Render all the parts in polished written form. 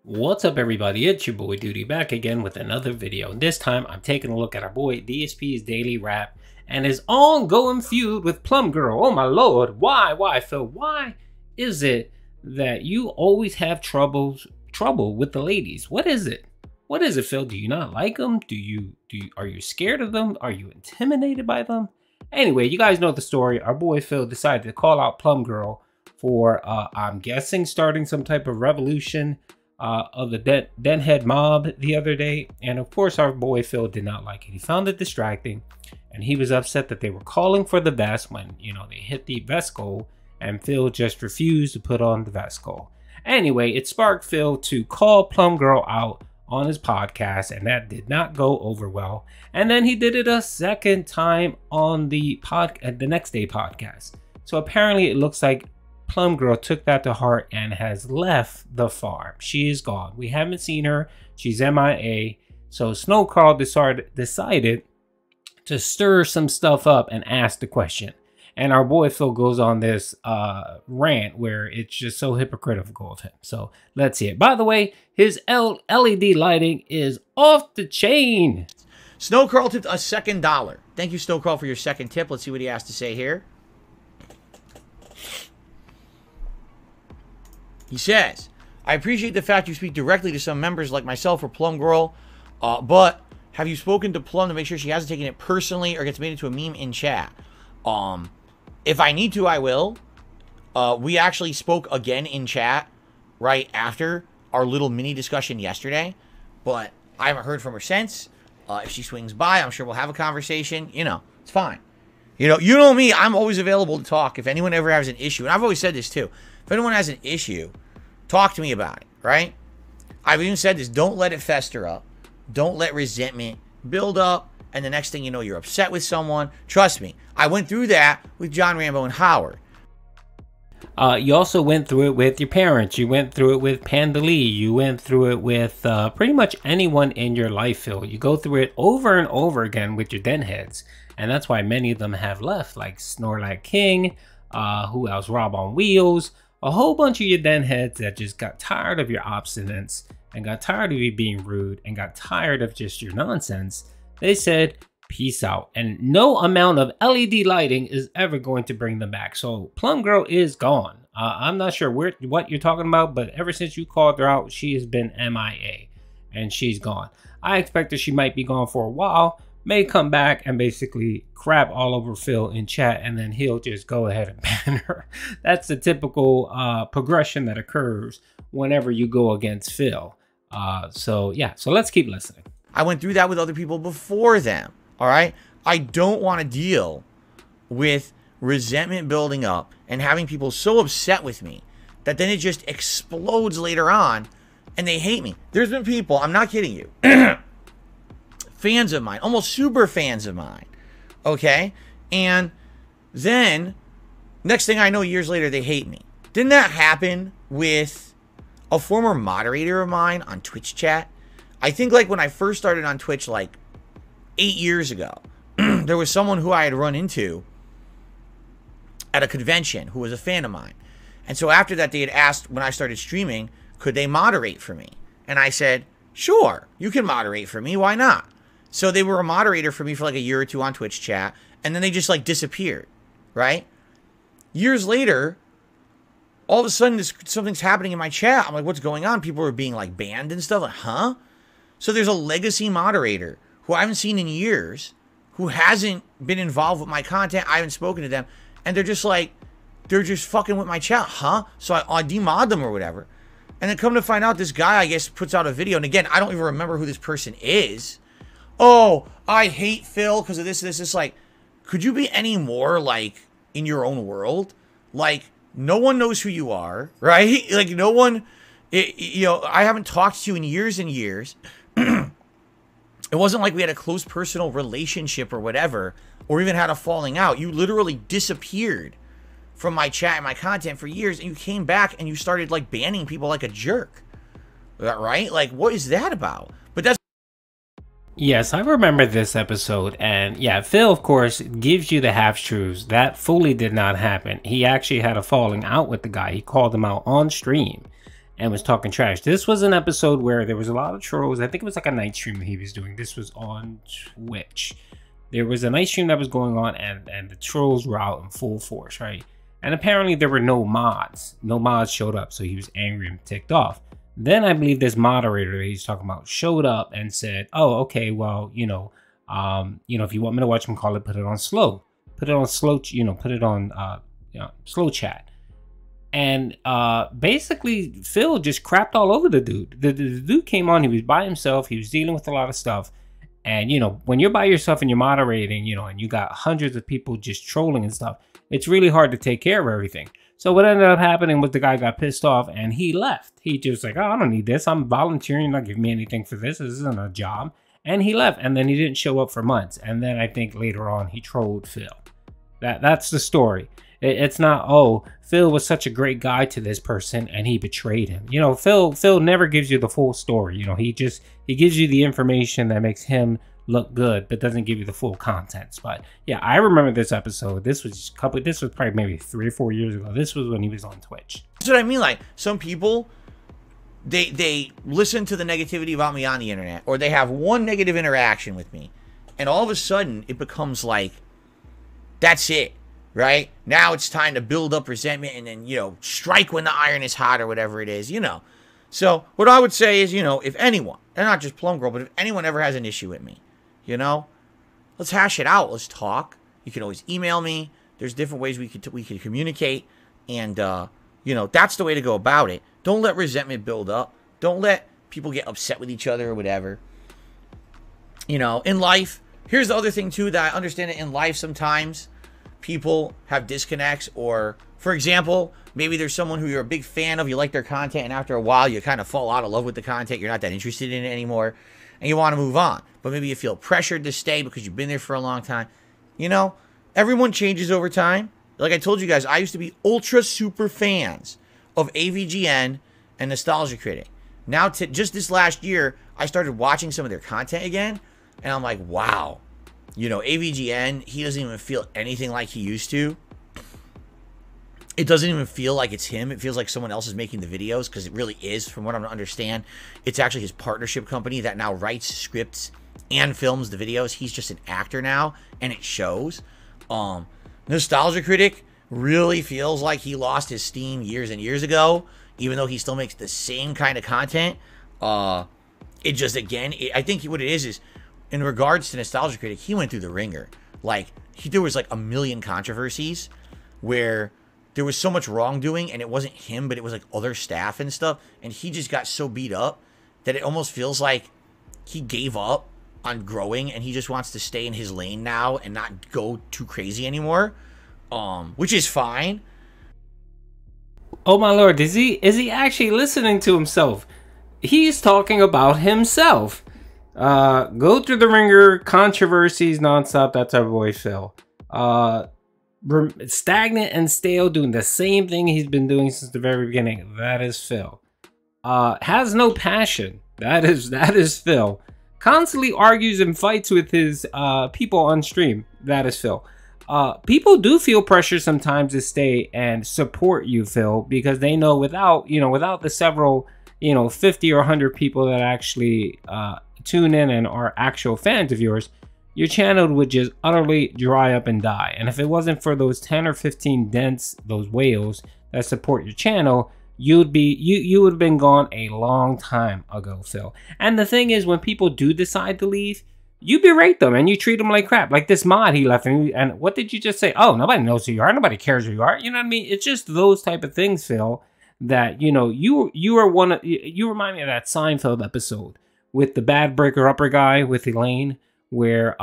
What's up, everybody? It's your boy Duty back again with another video. This time I'm taking a look at our boy DSP's daily rap and his ongoing feud with PlumGurl. Oh my lord, why Phil? Why is it that you always have trouble with the ladies? What is it? What is it, Phil? Do you not like them? Are you scared of them? Are you intimidated by them? Anyway, you guys know the story. Our boy Phil decided to call out PlumGurl for I'm guessing starting some type of revolution of the Denhead mob the other day, and of course our boy Phil did not like it. He found it distracting, and he was upset that they were calling for the vest when, you know, they hit the vest goal, and Phil just refused to put on the vest goal. Anyway, it sparked Phil to call PlumGurl out on his podcast, and that did not go over well. And then he did it a second time on the next day podcast. So apparently it looks like PlumGurl took that to heart and has left the farm. She is gone. We haven't seen her. She's MIA. So Snowcrawl decided to stir some stuff up and ask the question. And our boy Phil goes on this rant where it's just so hypocritical of him. So let's see it. By the way, his LED lighting is off the chain. Snowcrawl tipped a second dollar. Thank you, Snowcrawl, for your second tip. Let's see what he has to say here. He says, I appreciate the fact you speak directly to some members like myself or PlumGurl, but have you spoken to Plum to make sure she hasn't taken it personally or gets made into a meme in chat? If I need to, I will. We actually spoke again in chat right after our little mini discussion yesterday, but I haven't heard from her since. If she swings by, I'm sure we'll have a conversation. You know, it's fine. You know me, I'm always available to talk if anyone ever has an issue. And I've always said this too. If anyone has an issue, talk to me about it, right? I've even said this, don't let it fester up. Don't let resentment build up, and the next thing you know, you're upset with someone. Trust me, I went through that with John Rambo and Howard. You also went through it with your parents. You went through it with Panda Lee. You went through it with pretty much anyone in your life, Phil. You go through it over and over again with your den heads, and that's why many of them have left, like Snorlax King, who else? Rob on Wheels. A whole bunch of your den heads that just got tired of your obstinance and got tired of you being rude and got tired of just your nonsense. They said, peace out. And no amount of LED lighting is ever going to bring them back. So PlumGurl is gone. I'm not sure what you're talking about, but ever since you called her out, she has been MIA and she's gone. I expect that she might be gone for a while, may come back and basically crap all over Phil in chat, and then he'll just go ahead and ban her. That's the typical progression that occurs whenever you go against Phil. So yeah, so let's keep listening. I went through that with other people before them, all right? I don't want to deal with resentment building up and having people so upset with me that then it just explodes later on and they hate me. There's been people, I'm not kidding you, fans of mine, almost super fans of mine, okay? And then, next thing I know, years later, they hate me. Didn't that happen with a former moderator of mine on Twitch chat? I think like when I first started on Twitch like 8 years ago, there was someone who I had run into at a convention who was a fan of mine. And so after that, they had asked when I started streaming, could they moderate for me? And I said, sure, you can moderate for me. Why not? So they were a moderator for me for like a year or two on Twitch chat, and then they just like disappeared, right? Years later, all of a sudden something's happening in my chat. I'm like, what's going on? People are being like banned and stuff. Like, huh? So there's a legacy moderator who I haven't seen in years, who hasn't been involved with my content. I haven't spoken to them, and they're just like, they're just fucking with my chat, huh? So I demod them or whatever. And then come to find out, this guy, I guess, puts out a video. And again, I don't even remember who this person is. Oh, I hate Phil because of this. It's like, could you be any more like in your own world? Like, no one knows who you are, right? Like, no one, you know, I haven't talked to you in years and years. It wasn't like we had a close personal relationship or whatever, or even had a falling out. You literally disappeared from my chat and my content for years, and you came back and you started like banning people like a jerk, right? Like, what is that about? But that's Yes, I remember this episode, and yeah, Phil, of course, gives you the half-truths. That fully did not happen. He actually had a falling out with the guy. He called him out on stream, and was talking trash. This was an episode where there was a lot of trolls. I think it was like a night stream that he was doing. This was on Twitch. There was a night stream that was going on, and the trolls were out in full force, right? And apparently there were no mods. No mods showed up, so he was angry and ticked off. Then I believe this moderator that he's talking about showed up and said, "Oh, okay, well, if you want me to watch him call it, put it on slow. Put it on slow, put it on slow chat." And basically Phil just crapped all over the dude. The dude came on, he was by himself, he was dealing with a lot of stuff. And when you're by yourself and you're moderating, and you got hundreds of people just trolling and stuff, it's really hard to take care of everything. So what ended up happening was the guy got pissed off and he left. He just like, "Oh, I don't need this. I'm volunteering. You're not giving me anything for this. This isn't a job." And he left, and then he didn't show up for months. And then I think later on he trolled Phil. That's the story. It's not, "Oh, Phil was such a great guy to this person and he betrayed him." Phil never gives you the full story. He gives you the information that makes him look good, but doesn't give you the full contents. But yeah, I remember this episode. This was probably maybe 3 or 4 years ago. This was when he was on Twitch. That's what I mean. Like, some people, they listen to the negativity about me on the internet, or they have one negative interaction with me, and all of a sudden it becomes like, that's it, right? Now it's time to build up resentment and then, strike when the iron is hot, or whatever it is, So what I would say is, if anyone, and not just PlumGurl, but if anyone ever has an issue with me, let's hash it out. Let's talk. You can always email me. There's different ways we could communicate, and that's the way to go about it. Don't let resentment build up. Don't let people get upset with each other or whatever. In life, here's the other thing too that I understand, that in life sometimes people have disconnects, or for example, maybe there's someone who you're a big fan of, you like their content, and after a while you kind of fall out of love with the content. You're not that interested in it anymore, and you want to move on, but maybe you feel pressured to stay because you've been there for a long time. Everyone changes over time. Like I told you guys, I used to be ultra super fans of AVGN and Nostalgia Critic. Now, just this last year, I started watching some of their content again, and I'm like, wow, AVGN, he doesn't even feel anything like he used to. It doesn't even feel like it's him. It feels like someone else is making the videos, because it really is, from what I'm to understand. It's actually his partnership company that now writes scripts and films the videos. He's just an actor now, and it shows. Nostalgia Critic really feels like he lost his steam years and years ago, even though he still makes the same kind of content. It just, again, I think what it is in regards to Nostalgia Critic, he went through the ringer. Like, there was like a million controversies where there was so much wrongdoing, and it wasn't him, but it was like other staff and stuff, and he just got so beat up that it almost feels like he gave up on growing, and he just wants to stay in his lane now and not go too crazy anymore, which is fine. Oh my lord, is he actually listening to himself? He's talking about himself. Go through the ringer, controversies nonstop. That's our boy Phil. Stagnant and stale, doing the same thing he's been doing since the very beginning. That is Phil. Has no passion. That is Phil. Constantly argues and fights with his people on stream. That is Phil. People do feel pressure sometimes to stay and support you, Phil, because they know without the several 50 or 100 people that actually tune in and are actual fans of yours, your channel would just utterly dry up and die. And if it wasn't for those 10 or 15 dents, those whales that support your channel, you would have been gone a long time ago, Phil. And the thing is, when people do decide to leave, you berate them and you treat them like crap. Like this mod he left, and what did you just say? Oh, nobody knows who you are. Nobody cares who you are. You know what I mean? It's just those type of things, Phil, that you remind me of that Seinfeld episode with the bad breaker-upper guy with Elaine, where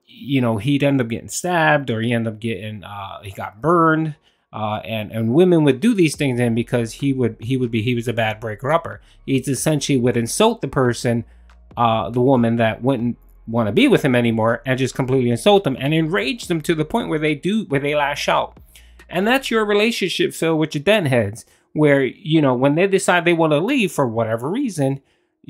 he'd end up getting stabbed, or he he got burned, and women would do these things to him because he was a bad breaker-upper. He essentially would insult the person, the woman that wouldn't want to be with him anymore, and just completely insult them and enrage them to the point where they lash out. And that's your relationship, Phil, with your den heads, where when they decide they want to leave for whatever reason,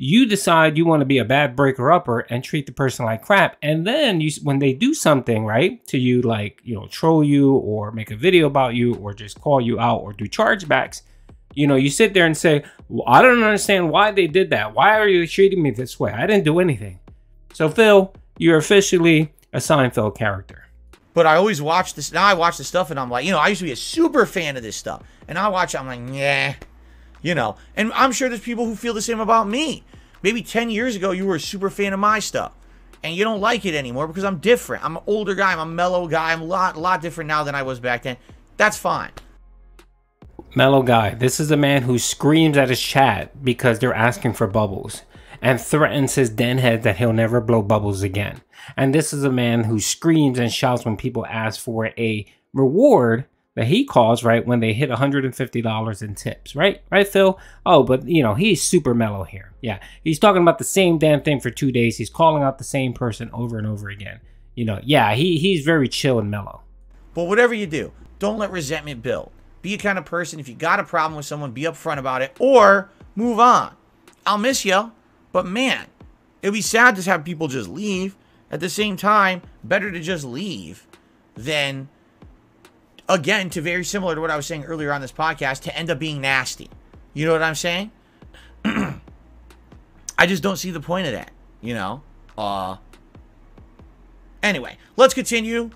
you decide you want to be a bad breaker-upper and treat the person like crap. And then when they do something right to you, like troll you or make a video about you or just call you out or do chargebacks, You know, you sit there and say, well, I don't understand why they did that. Why are you treating me this way? I didn't do anything. So Phil, you're officially a Seinfeld character. But I always watch this. Now I watch this stuff and I'm like, you know, I used to be a super fan of this stuff. And I watch it, I'm like, yeah, you know. And I'm sure there's people who feel the same about me. Maybe 10 years ago, you were a super fan of my stuff. And you don't like it anymore because I'm different. I'm an older guy. I'm a mellow guy. I'm a lot different now than I was back then. That's fine. Mellow guy. This is a man who screams at his chat because they're asking for bubbles and threatens his den head that he'll never blow bubbles again. And this is a man who screams and shouts when people ask for a reward that he calls, right, when they hit $150 in tips, right? Right, Phil? Oh, but, you know, he's super mellow here. Yeah, he's talking about the same damn thing for 2 days. He's calling out the same person over and over again. You know, yeah, he's very chill and mellow. But whatever you do, don't let resentment build. Be a kind of person, if you got a problem with someone, be upfront about it or move on. I'll miss you, but man, it'd be sad to have people just leave. At the same time, better to just leave than, again, to very similar to what I was saying earlier on this podcast, to end up being nasty. You know what I'm saying? I just don't see the point of that, you know? Anyway, let's continue.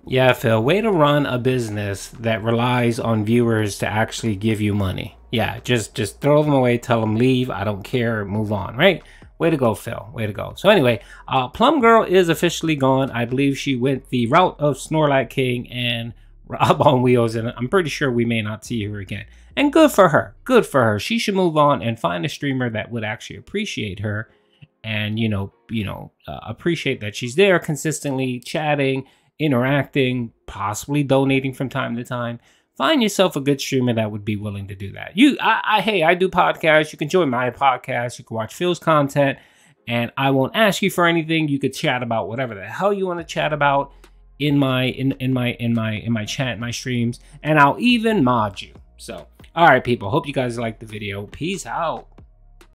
Yeah, Phil, way to run a business that relies on viewers to actually give you money. Yeah, just throw them away, tell them leave, I don't care, move on, right? Way to go, Phil. Way to go. So anyway, PlumGurl is officially gone. I believe she went the route of Snorlax King and Rob on Wheels, and I'm pretty sure we may not see her again. And good for her. Good for her. She should move on and find a streamer that would actually appreciate her and, appreciate that she's there consistently chatting, interacting, possibly donating from time to time. Find yourself a good streamer that would be willing to do that. Hey, I do podcasts. You can join my podcast. You can watch Phil's content, and I won't ask you for anything. You could chat about whatever the hell you want to chat about in my chat, my streams, and I'll even mod you. So, all right, people. Hope you guys liked the video. Peace out.